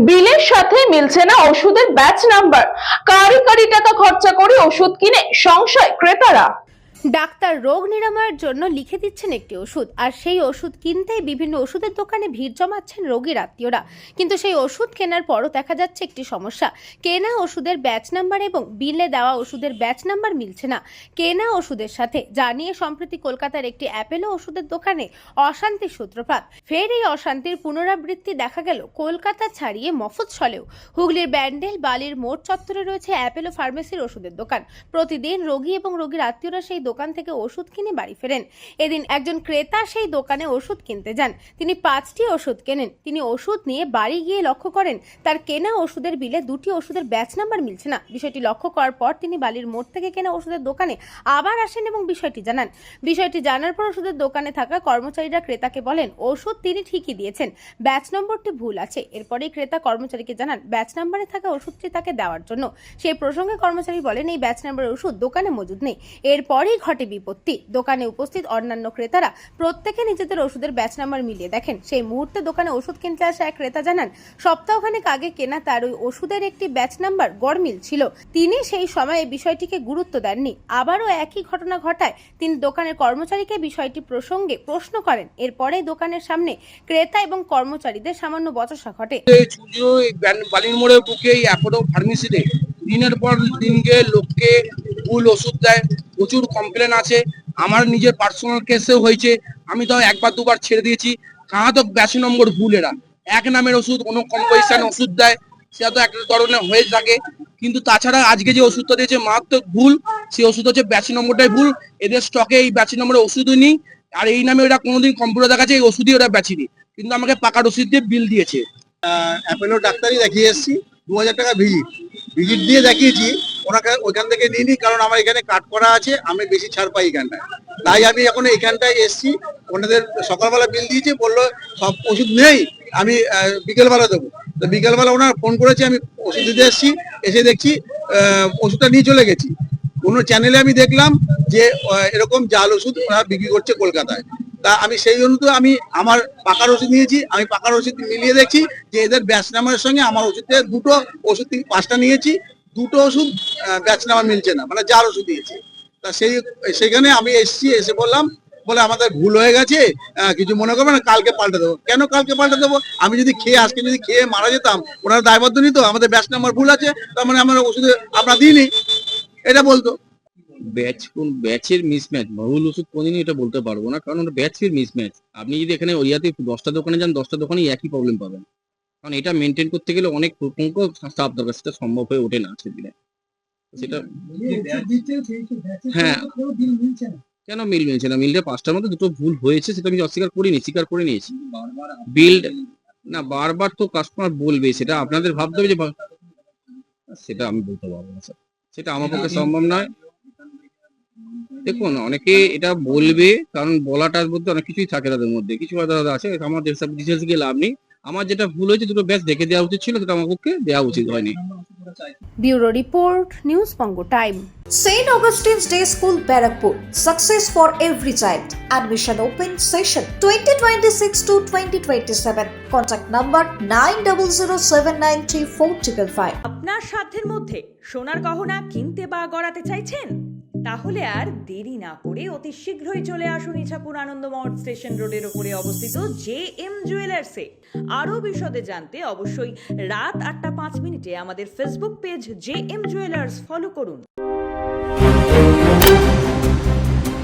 বিলের সাথে মিলছে না ওষুধের ব্যাচ নাম্বার, কারি টাকা খরচা করে ওষুধ কিনে সংশয় ক্রেতারা। ডাক্তার রোগ নিরাময়ের জন্য লিখে দিচ্ছেন একটি ওষুধ, আর সেই ওষুধ কিনতেই বিভিন্ন ওষুধের দোকানে ভিড় জমাচ্ছেন রোগীর আত্মীয়রা। কিন্তু সেই ওষুধ কেনার পরও দেখা যাচ্ছে একটি সমস্যা, কেনা ওষুধের ব্যাচ নাম্বার এবং বিলে দেওয়া ওষুধের ব্যাচ নাম্বার মিলছে না কেনা ওষুধের সাথে। জানিয়ে সম্প্রতি কলকাতার একটি অ্যাপেলো ওষুধের দোকানে অশান্তির সূত্রপাত। ফের এই অশান্তির পুনরাবৃত্তি দেখা গেল কলকাতা ছাড়িয়ে মফস্বলেও। হুগলির ব্যান্ডেল বালির মোড় চত্বরে রয়েছে অ্যাপেলো ফার্মেসির ওষুধের দোকান। প্রতিদিন রোগী এবং রোগীর আত্মীয়রা সেই দোকান থেকে ওষুধ কিনে বাড়ি ফেরেন। এদিন একজন ক্রেতা সেই দোকানে ওষুধ কিনতে যান। তিনি 5টি ওষুধ কেনেন। তিনি ওষুধ নিয়ে বাড়ি গিয়ে লক্ষ্য করেন তার কেনা ওষুধের বিলে 2টি ওষুধের ব্যাচ নাম্বার মিলছে না। বিষয়টি লক্ষ্য করার পর তিনি বালির মোড় থেকে কেনা ওষুধের দোকানে আবার আসেন এবং বিষয়টি জানান। বিষয়টি জানার পর ওষুধের দোকানে থাকা কর্মচারীরা ক্রেতাকে বলেন ওষুধ তিনি ঠিকই দিয়েছেন, ব্যাচ নম্বরটি ভুল আছে। এরপরেই ক্রেতা কর্মচারীকে জানান ব্যাচ নাম্বারে থাকা ওষুধটি তাকে দেওয়ার জন্য। সেই প্রসঙ্গে কর্মচারী বলেন এই ব্যাচ নাম্বারের ওষুধ দোকানে মজুদ নেই। এরপরই ঘটে বিপত্তি। দোকানে উপস্থিত অন্যান্য ক্রেতারা প্রত্যেকে নিজেদের ওষুধের ব্যাচ নাম্বার মিলিয়ে দেখেন। সেই মুহূর্তে দোকানে ওষুধ কিনতে আসা এক ক্রেতা জানান সপ্তাহখানেক আগে কেনা তার ওই ওষুধের একটি ব্যাচ নাম্বার গড়মিল ছিল। তিনি সেই সময় এই বিষয়টিকে গুরুত্ব দেননি। আবারও একই ঘটনা ঘটায় তিনি দোকানের কর্মচারীকে বিষয়টি প্রসঙ্গে প্রশ্ন করেন। এরপরে দোকানের সামনে ক্রেতা এবং কর্মচারীদের সামান্য বচসা ঘটে। বালির মোড়ের বুকে অ্যাপোলো ফার্মেসিতে দিনের পর দিনকে লোককে ভুল ওষুধ দেয়, প্রচুর কমপ্লেন আছে। আমার নিজের পার্সোনাল কেসেও হয়েছে, আমি তাও একবার দুবার ছেড়ে দিয়েছি। কাহা তো ব্যাচ নম্বর ভুল, এরা এক নামের ওষুধ কোনো কম্পোজিশন ওষুধ দেয়, সেটা তো একটা ধরনের হয়ে থাকে। কিন্তু তাছাড়া আজকে যে ওষুধটা দিয়েছে মারাত্মক ভুল, সেই ওষুধ হচ্ছে ব্যাচ নম্বরটাই ভুল। এদের স্টকে এই ব্যাচ নম্বরের ওষুধই নেই, আর এই নামে ওরা কোনোদিন কম্পিউটার দেখাচ্ছে এই ওষুধই ওরা বেচেনি, কিন্তু আমাকে পাকা রসিদ দিয়ে বিল দিয়েছে। অ্যাপেলো ডাক্তারই দেখিয়ে এসেছি, 2000 টাকা ভিজিট দিয়ে দেখিয়েছি। ওনাকে ওইখান থেকে নিইনি, কারণ আমার এখানে কাট করা আছে, আমি বেশি ছাড় পাই এখানটায়। তাই আমি এখন এখানটায় এসেছি। ওনাদের সকালবেলা বিল দিয়েছে, বললো সব ওষুধ নেই, আমি বিকেলবেলা দেবো। তো বিকেলবেলা ওনার ফোন করেছে, আমি ওষুধ দিতে এসেছি। এসে দেখছি ওষুধটা নিয়ে চলে গেছি। কোনো চ্যানেলে আমি দেখলাম যে এরকম জাল ওষুধ ওরা বিক্রি করছে কলকাতায়। তা আমি সেই অনুযায়ী আমি আমার পাকা রসিদ নিয়েছি। আমি পাকা রসিদ মিলিয়ে দেখছি যে এদের ব্যাচ নাম্বারের সঙ্গে আমার ওষুধে দুটো ওষুধ 5টা নিয়েছি, দুটো ওষুধ ব্যাচ নাম্বার মিলছে না, মানে যার ওষুধ দিয়েছি। তা সেখানে আমি এসেছি, এসে বললাম, বলে আমাদের ভুল হয়ে গেছে, কিছু মনে করবে না, কালকে পাল্টে দেবো। কেন কালকে পাল্টে দেবো? আমি যদি আজকে যদি খেয়ে মারা যেতাম, ওনারা দায়বদ্ধ নিত, আমাদের ব্যাচ নাম্বার ভুল আছে, তার মানে আমরা ওষুধে আমরা দিইনি, এটা বলতো। কোন ব্যাচের মিসম্যাচ, ভুল ওষুধ কোনদিনই এটা বলতে পারবো না, কারণ ওটা ব্যাচের মিসম্যাচ। আপনি যদি এখানে ওইয়াতে 10টা দোকানে যান, 10টা দোকানে একই প্রবলেম পাবেন, কারণ এটা মেনটেন করতে গেলে অনেক স্টাফ দরকার, সেটা সম্ভব হয়ে ওঠে না আজকের দিনে। সেটা হ্যাঁ, কেন মিল মিলছে না? মিলটা 5টার মধ্যে 2টো ভুল হয়েছে, সেটা আমি অস্বীকার করিনি, স্বীকার করে নিয়েছি। বিল না, বারবার তো কাস্টমার বলবে, সেটা আপনাদের ভাবতে হবে যে সেটা আমি বলতে পারবো না স্যার, সেটা আমার পক্ষে সম্ভব নয়। দেখুন, অনেকে এটা বলবে, কারণ বলাটার মধ্যে অনেক কিছুই থাকে, তাদের মধ্যে কিছু কথা আছে। আমার ডিটেলস গিয়ে লাভ নেই। আমার যেটা ভুল হয়েছে, 2টো ব্যাচ দেখে দেওয়া উচিত ছিল, সেটা আমার পক্ষে দেওয়া উচিত হয়নি। Bureau report, news Banga time. St. Augustine's Day School, Barakpur. Success for every child. Admission open session 2026 to 2027. Contact number 9007934555. আপনার সাধ্যের মধ্যে সোনার গহনা কিনতে বা গড়াতে চাইছেন? তাহলে আর দেরি না করে অতি শীঘ্রই চলে আসুন ইছাপুর আনন্দমঠ স্টেশন রোডের উপরে অবস্থিত JM জুয়েলার্সে। আরও বিশদে জানতে অবশ্যই রাত 8টা 5 মিনিটে আমাদের Facebook page JM jewellers follow করুন।